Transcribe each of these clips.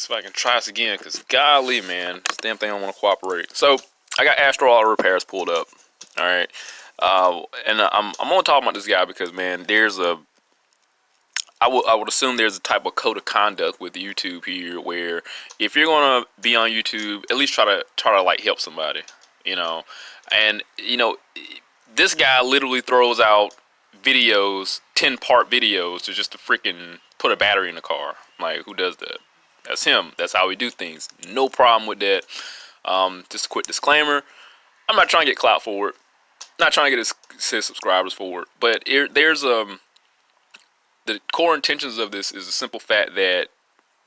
if I can try this again, because golly, man, this damn thing don't want to cooperate. So I got Astro Auto Repairs pulled up. All right, and I'm gonna talk about this guy because, man, I would assume there's a type of code of conduct with YouTube here where if you're gonna be on YouTube, at least try to like help somebody, you know. And this guy literally throws out videos, 10-part videos, just to freaking put a battery in the car. Like, who does that? That's him. That's how we do things. No problem with that. Just a quick disclaimer: I'm not trying to get clout for it. Not trying to get his subscribers for it. But there's the core intentions of this is the simple fact that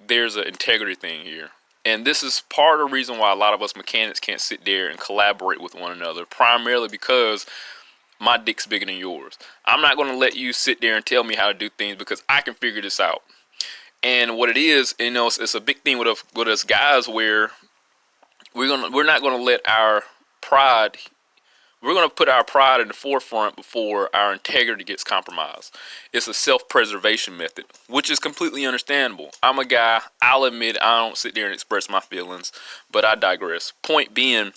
there's an integrity thing here. And this is part of the reason why a lot of us mechanics can't sit there and collaborate with one another, primarily because my dick's bigger than yours. I'm not going to let you sit there and tell me how to do things because I can figure this out. And what it is, it's a big thing with us guys where we're not going to let our pride. We're going to put our pride in the forefront before our integrity gets compromised. It's a self-preservation method, which is completely understandable. I'm a guy, I'll admit I don't sit there and express my feelings, but I digress. Point being,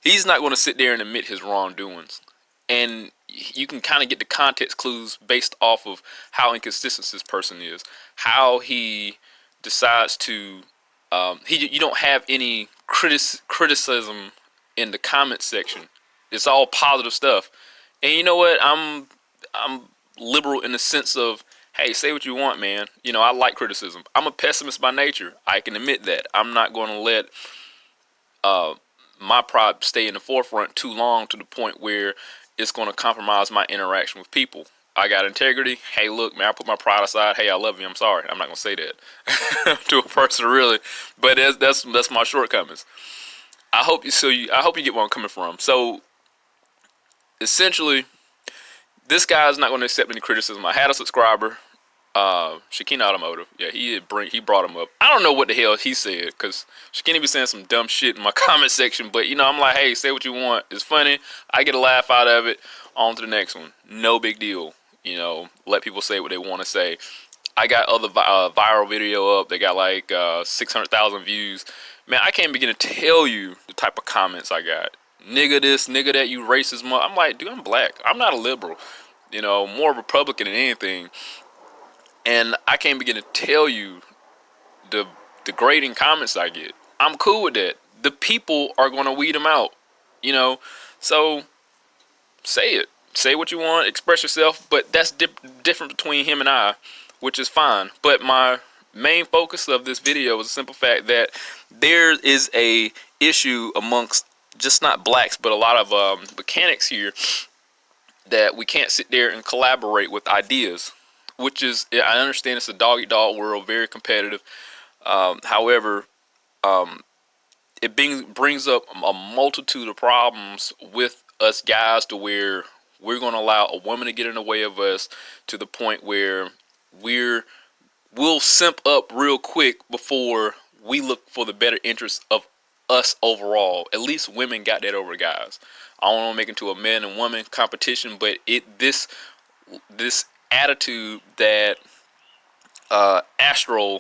he's not going to sit there and admit his wrongdoings. And you can kind of get the context clues based off of how inconsistent this person is. How he decides to, you don't have any criticism in the comment section. It's all positive stuff. And you know what? I'm liberal in the sense of, hey, say what you want, man. I like criticism. I'm a pessimist by nature. I can admit that. I'm not going to let my pride stay in the forefront too long to the point where it's going to compromise my interaction with people. I got integrity. Hey, look, man, I put my pride aside. Hey, I love you. I'm sorry. I'm not going to say that to a person, really. But that's my shortcomings. I hope you get where I'm coming from. So essentially, this guy's not going to accept any criticism. I had a subscriber, Shakina Automotive. Yeah, he brought him up. I don't know what the hell he said, because Shakina be saying some dumb shit in my comment section. But I'm like, hey, say what you want. It's funny. I get a laugh out of it. On to the next one. No big deal. Let people say what they want to say. I got other viral video up. They got like 600,000 views. Man, I can't begin to tell you the type of comments I got. Nigga this, nigga that, you racist. I'm like, dude, I'm black. I'm not a liberal. More Republican than anything. And I can't begin to tell you the degrading comments I get. I'm cool with that. The people are going to weed them out. So say it. Say what you want. Express yourself. But that's different between him and I, which is fine. But my main focus of this video is the simple fact that there is a issue amongst just not blacks, but a lot of mechanics here, that we can't sit there and collaborate with ideas, which is, I understand it's a dog-eat-dog world, very competitive. However, it brings up a multitude of problems with us guys to where we're going to allow a woman to get in the way of us to the point where we'll simp up real quick before we look for the better interest of us overall. At least women got that over guys. I don't want to make it into a man and woman competition, but this attitude that Astro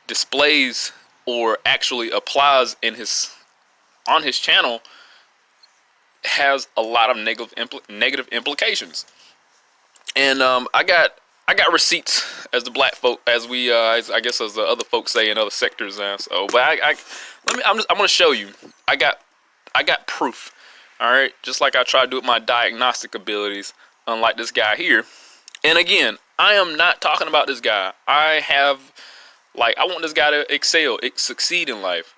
displays or actually applies on his channel has a lot of negative implications. And I got receipts, as the black folk, as I guess as the other folks say in other sectors. So, but I'm going to show you. I got proof. All right, just like I try to do with my diagnostic abilities, unlike this guy here. And again, I am not talking about this guy. I want this guy to excel, succeed in life.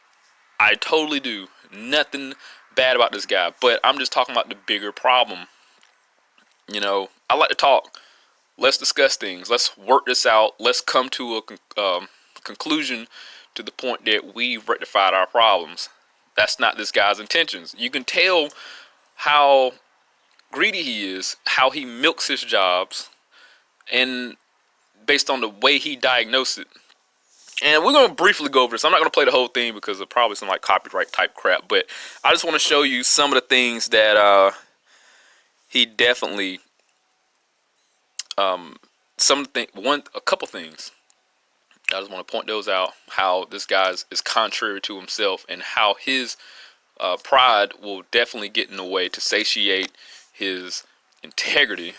I totally do. Nothing bad about this guy, but I'm just talking about the bigger problem. I like to talk. Let's discuss things. Let's work this out. Let's come to a conclusion to the point that we've rectified our problems. That's not this guy's intentions. You can tell how greedy he is, how he milks his jobs, and based on the way he diagnosed it. And we're going to briefly go over this. I'm not going to play the whole thing because of probably some like copyright type crap, but I just want to show you some of the things that he definitely a couple things. I just want to point those out, how this guy is contrary to himself, and how his pride will definitely get in the way to satiate his integrity.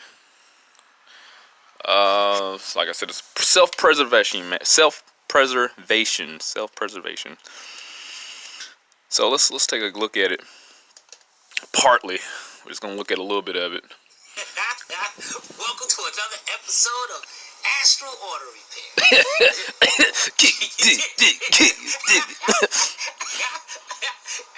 Like I said, it's self-preservation, man. Self-preservation. So let's take a look at it. Partly, we're just gonna look at a little bit of it. Welcome to another episode of Astral Order Repair. I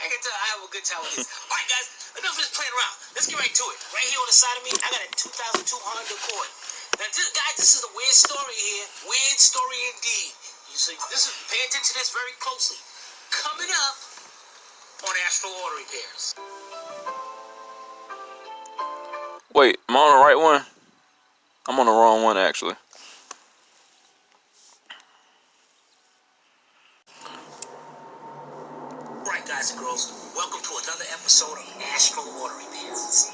can tell I have a good time with this. All right, guys, enough of this playing around. Let's get right to it. Right here on the side of me, I got a 2002 Honda Accord. Now, this is a weird story here. Weird story indeed. You see, pay attention to this very closely. Coming up on Astral Order Repairs. Wait, am I on the right one? I'm on the wrong one, actually. Right, guys and girls, welcome to another episode of Astral Order Repairs.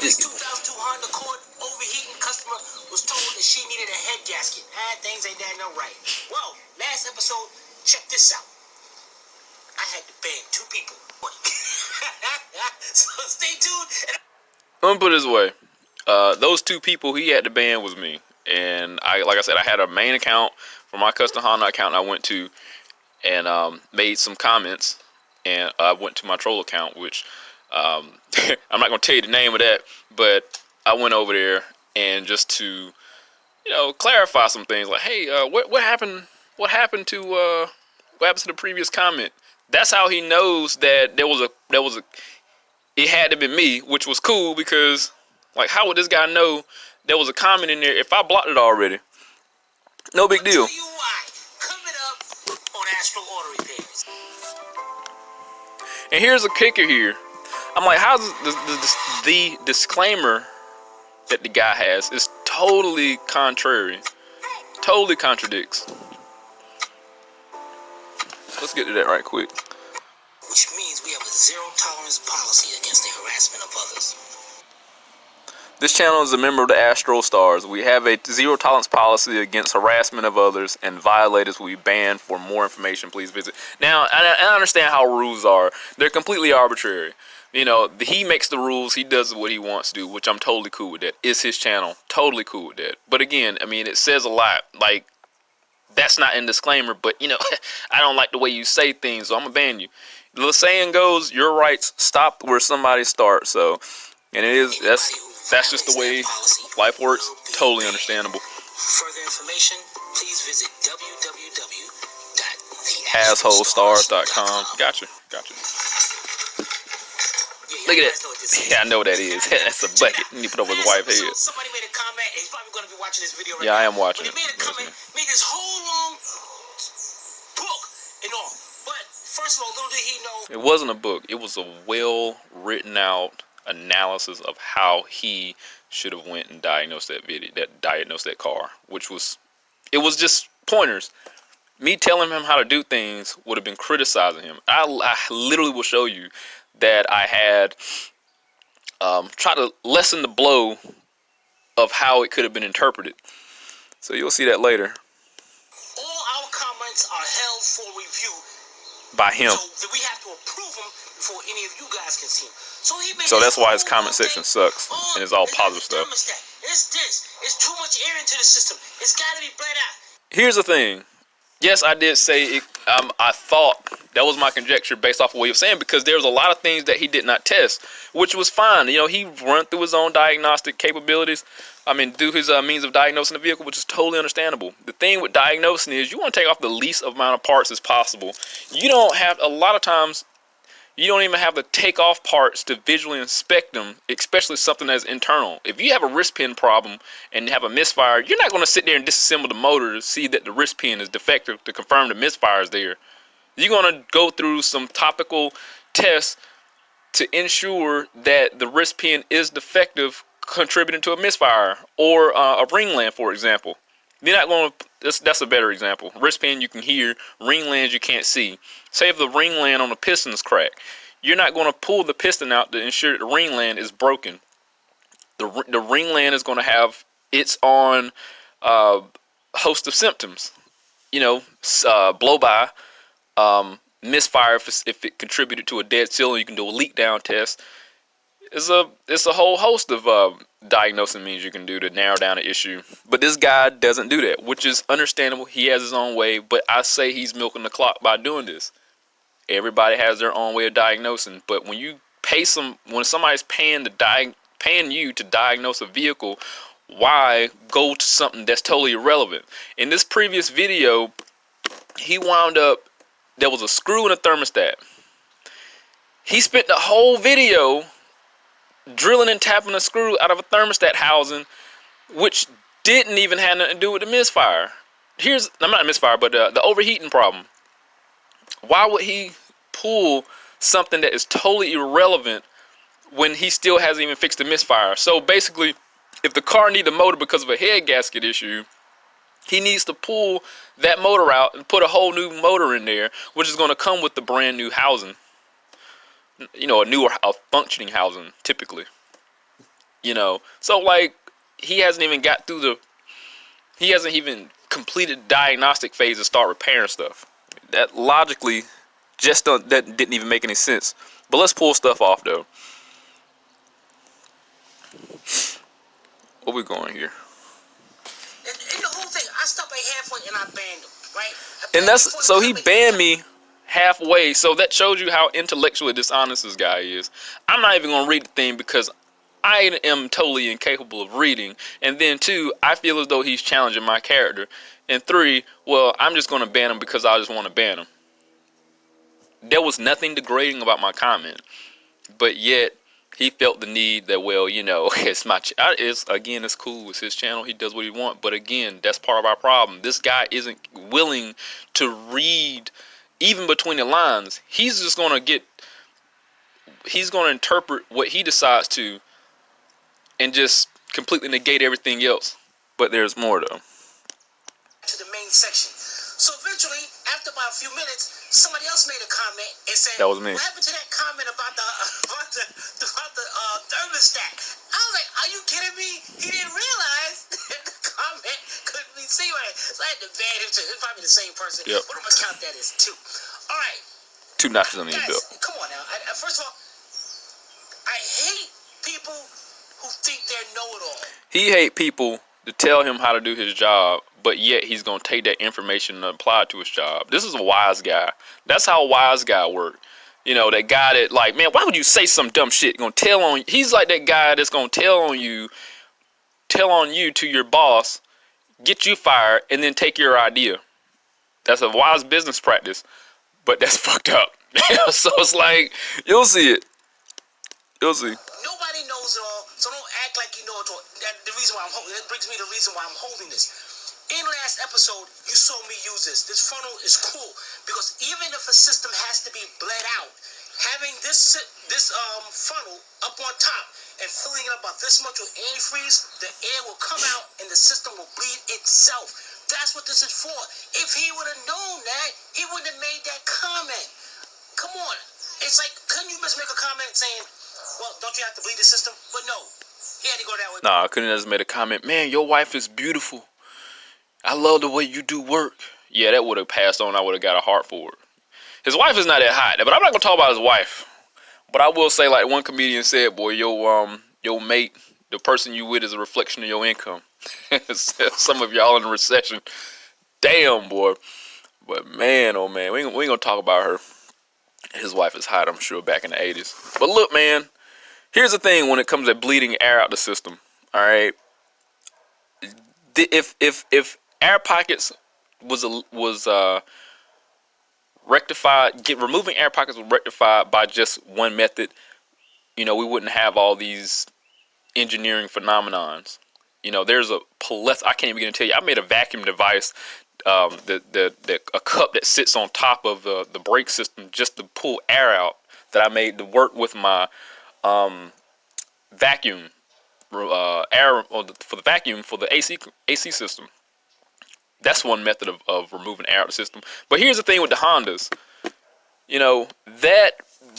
This 2002 Honda Accord overheating customer was told that she needed a head gasket. Things ain't that no right. Well, last episode, check this out. I had to ban 2 people. So stay tuned. Let me put it this way. Those 2 people he had to ban was me. And like I said, I had a main account for my custom Honda account I went to and made some comments. And I went to my troll account, which I'm not going to tell you the name of that, but I went over there and just to, clarify some things like, hey, what happened? What happened to the previous comment? That's how he knows that there was a it had to be me, which was cool because, like, how would this guy know there was a comment in there if I blocked it already? No big deal. Coming up on Astral Order Repairs. And here's a kicker here. I'm like, how's the disclaimer that the guy has is totally contrary. Totally contradicts. Let's get to that right quick. Which means we have a zero tolerance policy against the harassment of others. This channel is a member of the Astro Stars. We have a zero tolerance policy against harassment of others, and violators will be banned. For more information, please visit. Now, I understand how rules are. They're completely arbitrary. He makes the rules. He does what he wants to do, which I'm totally cool with that. It's his channel. Totally cool with that. But again, it says a lot. Like, that's not in disclaimer, but, I don't like the way you say things, so I'm going to ban you. The saying goes, your rights stop where somebody starts. So, and that's just the way life works. Totally understandable. Further information, please visit www.theasholestars.com. Gotcha. Look at that. Yeah, I know what that is. That's a bucket. You need to put over his wife's head. Somebody made a comment, and he's probably going to be watching this video right now. Yeah, I am But watching he made a comment, made this whole long book and all. But first of all, little did he know. It wasn't a book. It was a well written out analysis of how he should have went and diagnosed that car, which was, it was just pointers. Me telling him how to do things would have been criticizing him. I literally will show you that I had tried to lessen the blow of how it could have been interpreted. So you'll see that later. All our comments are held for review by him. So we have to approve them before any of you guys can see them. So that's why his comment section sucks, and it's all positive stuff. It's too much air into the system. It's got to be bled out. Here's the thing. Yes, I did say it. I thought that was my conjecture based off of what he was saying, because there was a lot of things that he did not test, which was fine. He run through his own diagnostic capabilities. Do his means of diagnosing the vehicle, which is totally understandable. The thing with diagnosing is you want to take off the least amount of parts as possible. You don't have, a lot of times, you don't even have to take off parts to visually inspect them, especially something that's internal. If you have a wrist pin problem and have a misfire, you're not going to sit there and disassemble the motor to see that the wrist pin is defective to confirm the misfire is there. You're going to go through some topical tests to ensure that the wrist pin is defective, contributing to a misfire, or a ringland, for example. You're not going to, that's a better example. Wrist pin you can hear, ringlands you can't see. Say if the ringland on the piston is cracked, you're not going to pull the piston out to ensure that the ringland is broken. The ringland is going to have its own host of symptoms. Blow by, misfire if it contributed to a dead ceiling. You can do a leak down test. It's a whole host of diagnosing means you can do to narrow down an issue. But this guy doesn't do that, which is understandable. He has his own way, but I say he's milking the clock by doing this. Everybody has their own way of diagnosing, but when somebody's paying you to diagnose a vehicle, why go to something that's totally irrelevant? In this previous video, he wound up, there was a screw in a thermostat. He spent the whole video drilling and tapping a screw out of a thermostat housing, which didn't even have nothing to do with the misfire. I'm not a misfire, but the overheating problem. Why would he pull something that is totally irrelevant when he still hasn't even fixed the misfire? So basically, if the car needs a motor because of a head gasket issue, he needs to pull that motor out and put a whole new motor in there, which is going to come with the brand new housing. A functioning housing, typically. So like, he hasn't even completed the diagnostic phase to start repairing stuff. That logically that didn't even make any sense. But let's pull stuff off though. Where we going here? And the whole thing, I stopped at halfway and I banned him, right? And so he banned me halfway. So that shows you how intellectually dishonest this guy is. I'm not even gonna read the thing because I am totally incapable of reading. And then 2, I feel as though he's challenging my character. And 3, well, I'm just gonna ban him because I just want to ban him. There was nothing degrading about my comment, but yet he felt the need that, well, it's my it's cool, it's his channel, he does what he wants. But again, that's part of our problem. This guy isn't willing to read even between the lines. He's going to interpret what he decides to and just completely negate everything else. But there's more though. To the main section. So eventually, after about a few minutes, somebody else made a comment and said, that was me. What happened to that comment about the thermostat? I was like, are you kidding me? He didn't realize that the comment couldn't be seen right. So I had to ban him too. It's probably the same person. Yep. But I'm going to count that as 2. All right. 2 notches on the belt. Come on now. First of all, I hate people who think they're know-it-all. He hate people to tell him how to do his job, but yet he's going to take that information and apply it to his job. This is a wise guy. That's how a wise guy work. That guy that, like, man, why would you say some dumb shit? He's like that guy that's going to tell on you to your boss, get you fired, and then take your idea. That's a wise business practice, but that's fucked up. So it's like, you'll see it. You'll see. Nobody knows it all, so don't act like you know it all. That brings me to the reason why I'm holding this. In last episode, you saw me use this. This funnel is cool because even if a system has to be bled out, having this funnel up on top and filling it up about this much with antifreeze, the air will come out and the system will bleed itself. That's what this is for. If he would have known that, he wouldn't have made that comment. Come on. It's like, couldn't you just make a comment saying, well, don't you have to bleed the system? But no, he had to go that way. Nah, I couldn't have just made a comment, man, your wife is beautiful. I love the way you do work. Yeah, that would have passed on. I would have got a heart for it. His wife is not that hot, but I'm not going to talk about his wife. But I will say, like one comedian said, boy, your mate, the person you with is a reflection of your income. Some of y'all in a recession. Damn, boy. But man, oh man, we ain't going to talk about her. His wife is hot, I'm sure, back in the 80s. But look, man, here's the thing when it comes to bleeding air out the system. All right. If air pockets was rectified, removing air pockets was rectified by just one method, we wouldn't have all these engineering phenomenons. There's a plethora. I can't even get to tell you. I made a vacuum device, a cup that sits on top of the brake system just to pull air out, that I made to work with my vacuum air for the vacuum for the AC system. That's one method of removing air out of the system. But here's the thing with the Hondas.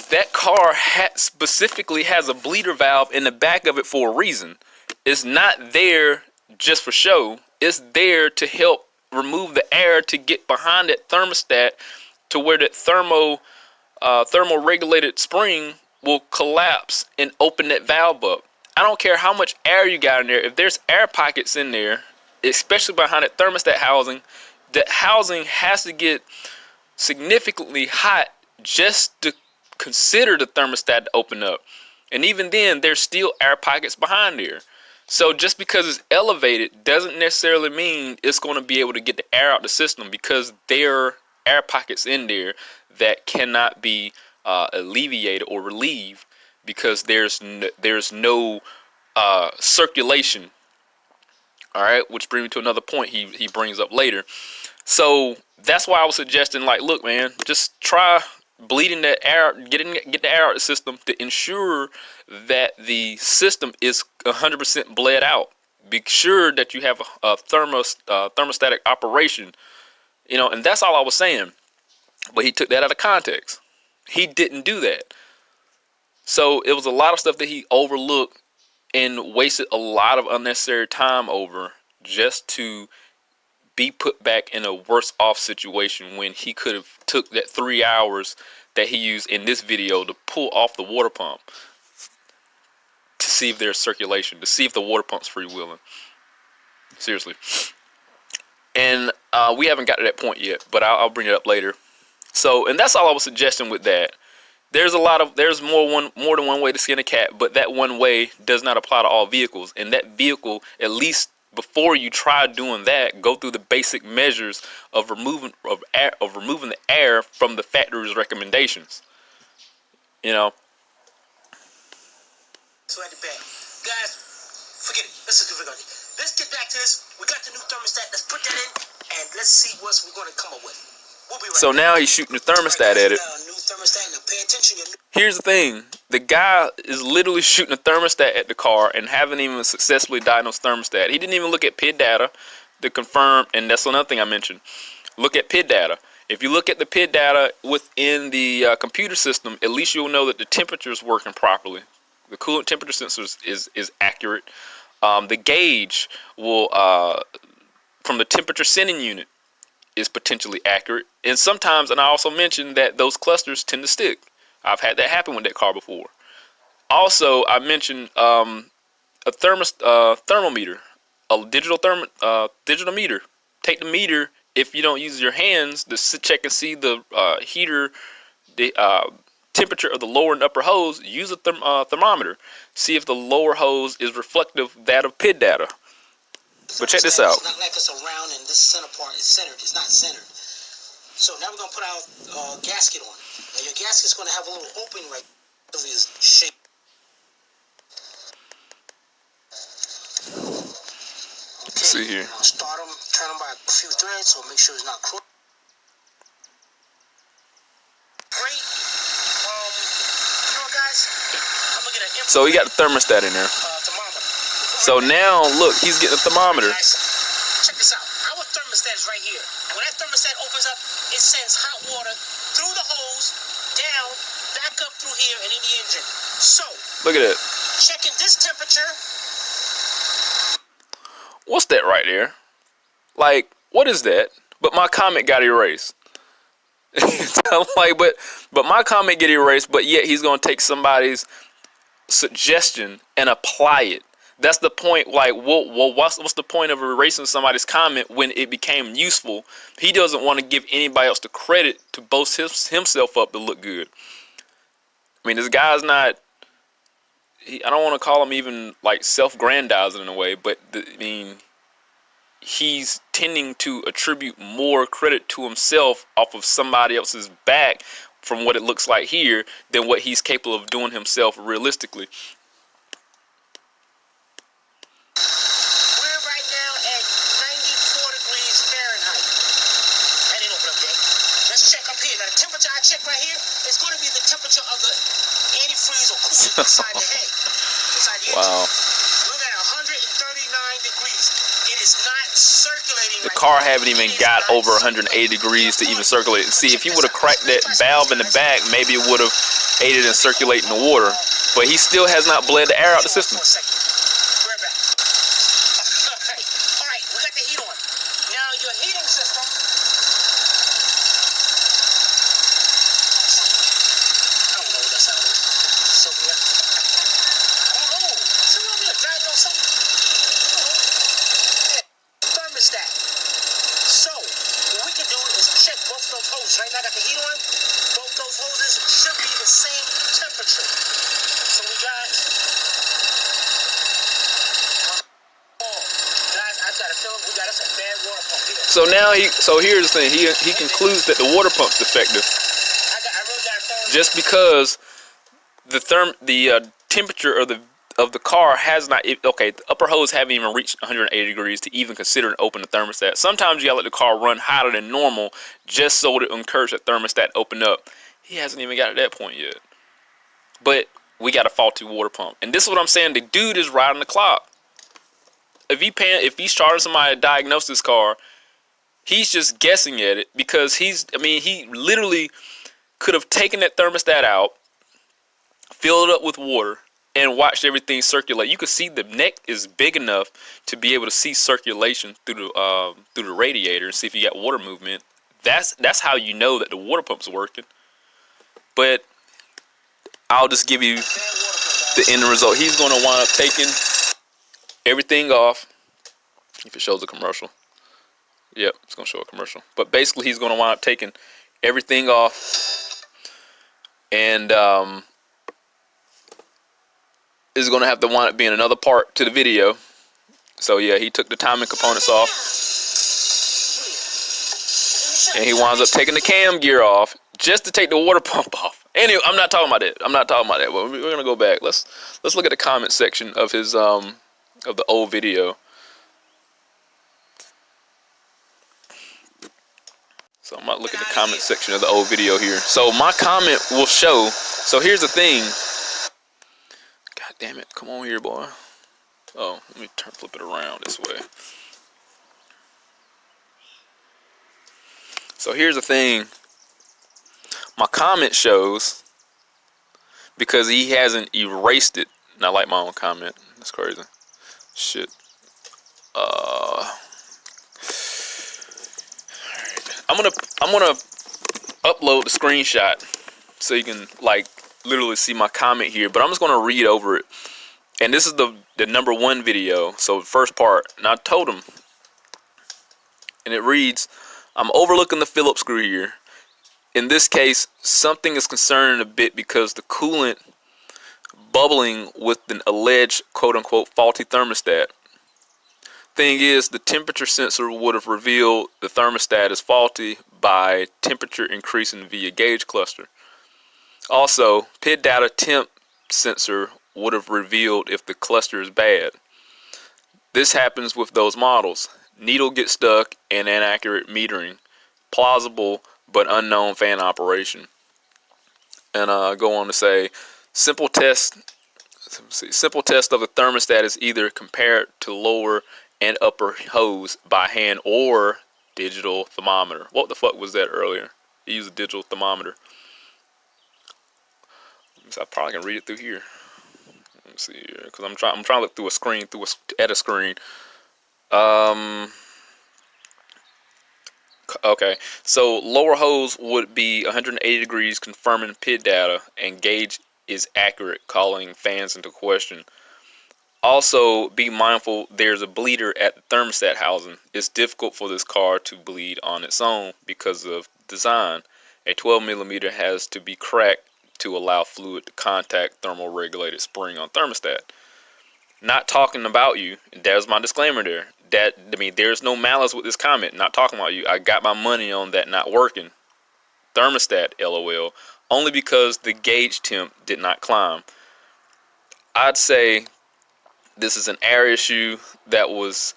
that car specifically has a bleeder valve in the back of it for a reason. It's not there just for show. It's there to help remove the air to get behind that thermostat to where that thermal regulated spring will collapse and open that valve up. I don't care how much air you got in there. If there's air pockets in there, especially behind that thermostat housing, that housing has to get significantly hot just to consider the thermostat to open up. And even then, there's still air pockets behind there. So just because it's elevated doesn't necessarily mean it's going to be able to get the air out the system, because there are air pockets in there that cannot be alleviated or relieved because there's no circulation. All right, which brings me to another point he brings up later. So that's why I was suggesting, like, look, man, just try bleeding that air, get the air out of the system to ensure that the system is 100% bled out. Be sure that you have a thermostatic operation, and that's all I was saying. But he took that out of context. He didn't do that. So it was a lot of stuff that he overlooked and wasted a lot of unnecessary time over just to be put back in a worse off situation, when he could have took that 3 hours that he used in this video to pull off the water pump to see if there's circulation, to see if the water pump's freewheeling. Seriously. And we haven't got to that point yet, but I'll bring it up later. So, and that's all I was suggesting with that. There's more than one way to skin a cat, but that one way does not apply to all vehicles. And that vehicle, at least before you try doing that, go through the basic measures of removing the air from the factory's recommendations. So at the back, guys, forget it. Let's get back to this. We got the new thermostat. Let's put that in, and let's see what we're going to come up with. We'll be right so back. now he's shooting the thermostat at it. Here's the thing. The guy is literally shooting a thermostat at the car and haven't even successfully diagnosed thermostat. He didn't even look at PID data to confirm, and that's another thing I mentioned. Look at PID data. If you look at the PID data within the computer system, at least you'll know that the temperature is working properly. The coolant temperature sensor is accurate. The gauge will from the temperature sending unit is potentially accurate. And sometimes, and I also mentioned that those clusters tend to stick. I've had that happen with that car before. Also, I mentioned a thermometer, a digital meter. Take the meter, if you don't use your hands, to check and see the heater, the temperature of the lower and upper hose. Use a thermometer. See if the lower hose is reflective of that of PID data. But check this out. It's not like it's around and this center part is centered. It's not centered. So now we're going to put our gasket on. Now your gasket's going to have a little opening right there. It's shaped. Okay. See here. Now start them, turn them by a few threads, so make sure it's not crooked. Great. Guys, I'm going to get an So he got the thermostat in there. So now, look, he's getting a thermometer. Check this out. Our thermostat is right here. When that thermostat opens up, it sends hot water through the hose, down, back up through here, and in the engine. So, look at it. Checking this temperature. What's that right there? Like, what is that? But my comment got erased. Like, but my comment get erased, but yet he's going to take somebody's suggestion and apply it. That's the point. Like, what's the point of erasing somebody's comment when it became useful? He doesn't want to give anybody else the credit to boast himself up to look good. I mean, this guy's not. I don't want to call him even like self-grandizing in a way, but he's tending to attribute more credit to himself off of somebody else's back, from what it looks like here, than what he's capable of doing himself realistically. We're right now at 94 degrees Fahrenheit. That didn't open up yet. Let's check up here. Now, the temperature I check right here is going to be the temperature of the antifreeze or coolant inside the head. Inside the engine. Wow. Look at 139 degrees. It is is not circulating. The car haven't even got over 180 degrees to even circulate. See, if he would have cracked that valve in the back, maybe it would have aided in circulating the water. But he still has not bled the air out the system. We're back. All right, we got the heat on. Now your heating system. I don't know what that sound is. Sophia. I don't know. Someone be dragging on something. Thermostat. So, what we can do is check both of those hoses. Right now, I got the heat on. Both those hoses should be the same temperature. So we got. Guys, I got a feeling we got us a bad water pump here. So now here's the thing. He concludes that the water pump's defective. I really got a feeling. Just because the temperature of the car has not, okay, the upper hose haven't even reached 180 degrees to even consider and open the thermostat. Sometimes you gotta let the car run hotter than normal just so to encourage that thermostat to open up. He hasn't even got to that point yet. But we got a faulty water pump. And this is what I'm saying. The dude is riding the clock. If he's charging somebody to diagnose this car, he's just guessing at it because he literally could have taken that thermostat out, filled it up with water, and watched everything circulate. You could see the neck is big enough to be able to see circulation through the radiator and see if you got water movement. That's how you know that the water pump's working. But I'll just give you the end result. He's going to wind up taking everything off. If it shows a commercial. Yep, it's going to show a commercial. But basically, he's going to wind up taking everything off. And is going to have to wind up being another part to the video. So yeah, he took the timing components off. And he winds up taking the cam gear off just to take the water pump off. Anyway, I'm not talking about that. Well, we're gonna go back. Let's look at the comment section of his of the old video. So I'm gonna look at the comment section of the old video here. So my comment will show. So here's the thing. God damn it! Come on here, boy. Oh, let me flip it around this way. So here's the thing. My comment shows, because he hasn't erased it. And I like my own comment. That's crazy. Shit. I'm gonna upload the screenshot so you can like literally see my comment here. But I'm just gonna read over it. And this is the #1 video. So first part. And I told him. And it reads, I'm overlooking the Phillips screw here. In this case, something is concerning a bit because the coolant bubbling with an alleged quote-unquote faulty thermostat. Thing is, the temperature sensor would have revealed the thermostat is faulty by temperature increasing via gauge cluster. Also, PID data temp sensor would have revealed if the cluster is bad. This happens with those models. Needle gets stuck and inaccurate metering. Plausible but unknown fan operation. And go on to say, simple test of the thermostat is either compared to lower and upper hose by hand or digital thermometer. What the fuck was that earlier? He used a digital thermometer. So I probably can read it through here. Let me see here, because I'm trying to look through a screen, at a screen. Okay, so lower hose would be 180 degrees, confirming PID data, and gauge is accurate, calling fans into question. Also, be mindful there's a bleeder at the thermostat housing. It's difficult for this car to bleed on its own because of design. A 12mm has to be cracked to allow fluid to contact thermal regulated spring on thermostat. Not talking about you. There's my disclaimer there. There's no malice with this comment. Not talking about you. I got my money on that not working. Thermostat, LOL. Only because the gauge temp did not climb. I'd say this is an air issue that was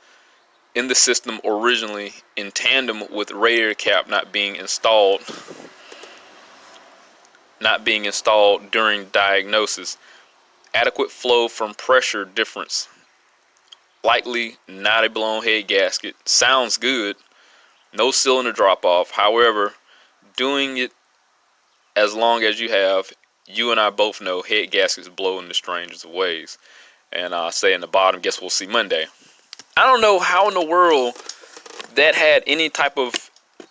in the system originally in tandem with radiator cap not being installed during diagnosis. Adequate flow from pressure difference likely not a blown head gasket. Sounds good. No cylinder drop off. However, doing it as long as you have, you and I both know head gaskets blow in the strangest of ways. And say in the bottom, guess we'll see Monday. I don't know how in the world that had any type of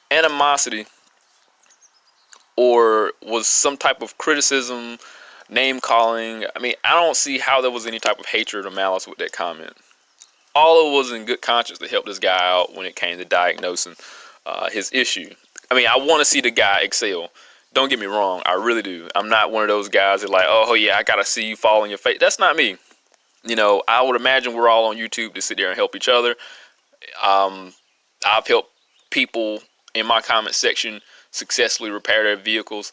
animosity or was some type of criticism, name calling. I mean, I don't see how there was any type of hatred or malice with that comment. All it was in good conscience to help this guy out when it came to diagnosing his issue. I mean, I want to see the guy excel. Don't get me wrong, I really do. I'm not one of those guys that like, oh yeah, I gotta see you fall on your face. That's not me. You know, I would imagine we're all on YouTube to sit there and help each other. I've helped people in my comment section successfully repair their vehicles.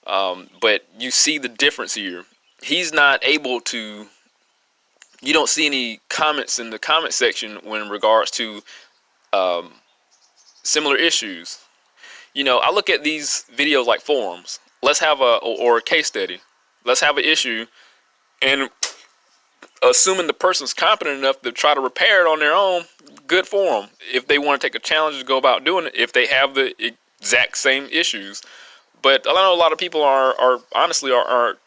But you see the difference here. He's not able to, you don't see any comments in the comment section when in regards to similar issues. You know, I look at these videos like forums. Let's have or a case study. Let's have an issue, and assuming the person's competent enough to try to repair it on their own, good for them. If they want to take a challenge to go about doing it, if they have the exact same issues. But I know a lot of people are honestly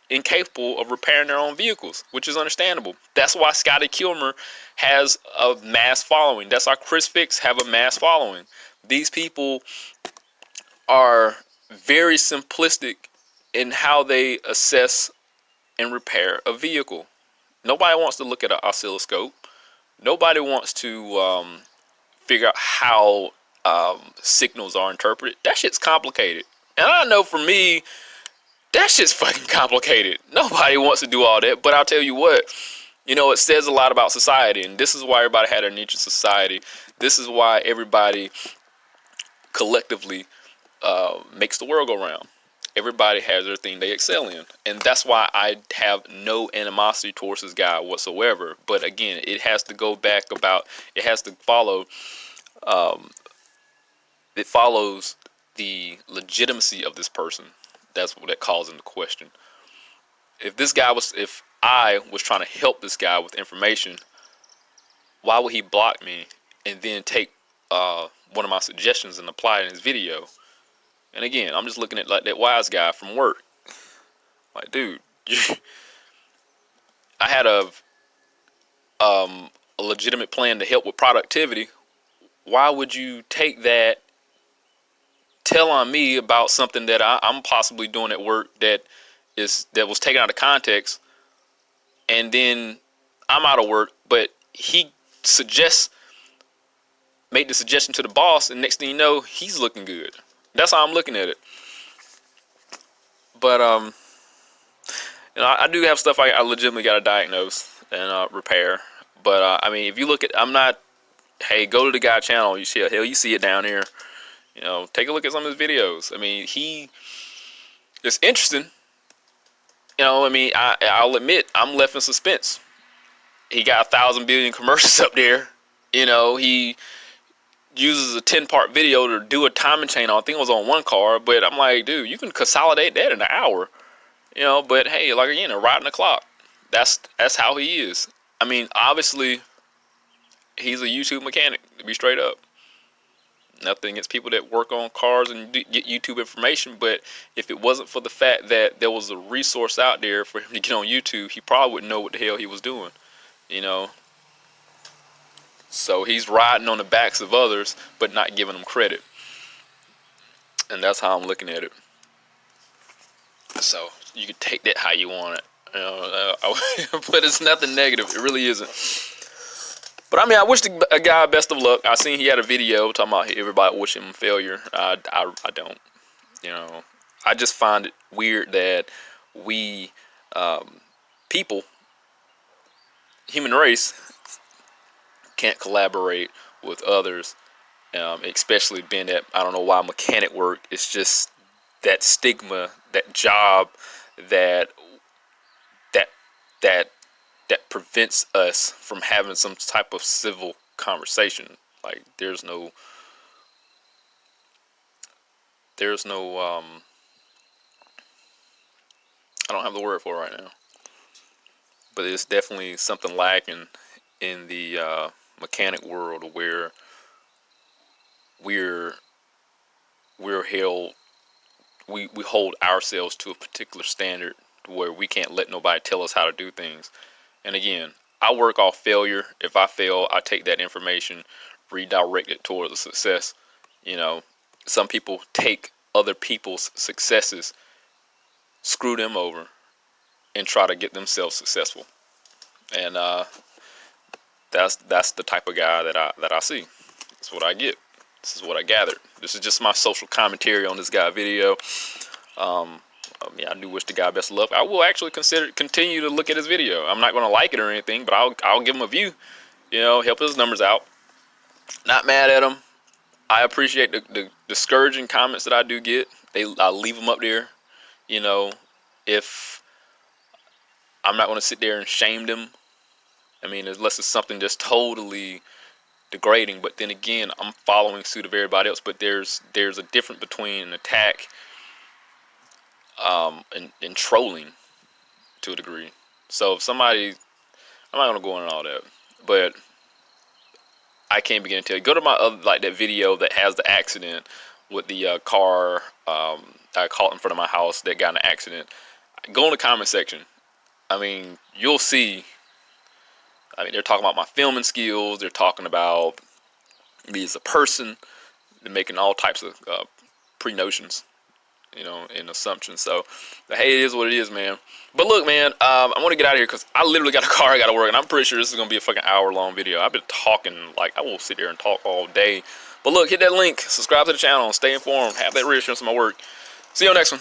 incapable of repairing their own vehicles, which is understandable. That's why Scotty Kilmer has a mass following. That's why Chris Fix have a mass following. These people are very simplistic in how they assess and repair a vehicle. Nobody wants to look at an oscilloscope. Nobody wants to figure out how signals are interpreted. That shit's complicated. And I know for me, that shit's fucking complicated. Nobody wants to do all that. But I'll tell you what, you know, it says a lot about society. And this is why everybody had a niche in society. This is why everybody collectively makes the world go round. Everybody has their thing they excel in. And that's why I have no animosity towards this guy whatsoever. But again, it has to go back about, it has to follow, it follows the legitimacy of this person. That's what that calls into question. If I was trying to help this guy with information, why would he block me and then take one of my suggestions and apply it in his video? And again, I'm just looking at like that wise guy from work. Like, dude, I had a legitimate plan to help with productivity. Why would you take that, tell on me about something that I'm possibly doing at work that was taken out of context, and then I'm out of work, but he made the suggestion to the boss, and next thing you know, he's looking good. That's how I'm looking at it. But you know, I do have stuff I legitimately got to diagnose and repair. But I mean, if you look at, I'm not. Hey, go to the guy channel. You see, hell, you see it down here. You know, take a look at some of his videos. I mean, it's interesting. You know, I mean, I'll admit, I'm left in suspense. He got 1,000 billion commercials up there. You know, he uses a 10-part video to do a timing chain on, I think it was on one car, but I'm like, dude, you can consolidate that in an hour. You know, but hey, like again, riding the clock. That's how he is. I mean, obviously, he's a YouTube mechanic, to be straight up. Nothing against people that work on cars and get YouTube information, but if it wasn't for the fact that there was a resource out there for him to get on YouTube, he probably wouldn't know what the hell he was doing, you know. So he's riding on the backs of others, but not giving them credit. And that's how I'm looking at it. So you can take that how you want it. You know, but it's nothing negative. It really isn't. But I mean, I wish a guy best of luck. I seen he had a video talking about everybody wishing him failure. I don't. You know, I just find it weird that we, people, human race, can't collaborate with others, especially being that, I don't know why mechanic work. It's just that stigma, that job, that prevents us from having some type of civil conversation. Like there's no I don't have the word for it right now, but it's definitely something lacking in the mechanic world where we're held, we hold ourselves to a particular standard where we can't let nobody tell us how to do things. And again, I work off failure. If I fail, I take that information, redirect it towards a success. You know, some people take other people's successes, screw them over, and try to get themselves successful. And that's the type of guy that I see. That's what I get. This is what I gathered. This is just my social commentary on this guy video. I do wish the guy best of luck. I will actually continue to look at his video. I'm not going to like it or anything, but I'll give him a view. You know, help his numbers out. Not mad at him. I appreciate the discouraging comments that I do get. I leave them up there. You know, if I'm not going to sit there and shame them. I mean, unless it's something just totally degrading. But then again, I'm following suit of everybody else. But there's a difference between an attack and trolling to a degree. So if somebody, I'm not gonna go into all that, but I can't begin to tell you. Go to my other, like that video that has the accident with the car I caught in front of my house that got in an accident. Go in the comment section. I mean, you'll see. I mean, they're talking about my filming skills. They're talking about me as a person. They're making all types of pre-notions, you know, and assumptions. So, hey, it is what it is, man. But look, man, I want to get out of here because I literally got a car I got to work, and I'm pretty sure this is going to be a fucking hour-long video. I've been talking, like, I will sit there and talk all day. But look, hit that link, subscribe to the channel, stay informed, have that reassurance in my work. See you on the next one.